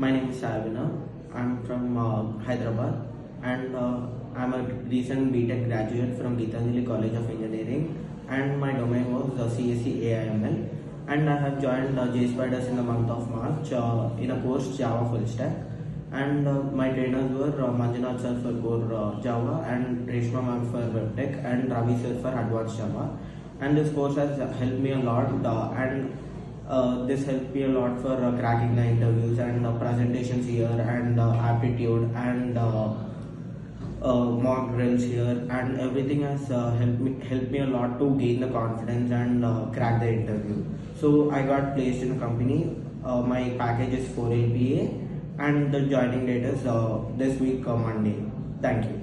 My name is S.SAI ABHINAV. I'm from Hyderabad, and I'm a recent B.TECH graduate from Geetanjali College of Engineering, and my domain was C.SE AIML, and I have joined Jspiders in the month of March in a course Java Full Stack, and my trainers were Manjunath sir for core Java, and Reshma ma'am for B.TECH, and Ravi sir for Advanced Java. And this course has helped me a lot, and this helped me a lot for cracking the interviews and presentations here, and aptitude, and mock drills here, and everything has helped me a lot to gain the confidence and crack the interview. So I got placed in a company. My package is 4 LPA, and the joining date is this week Monday. Thank you.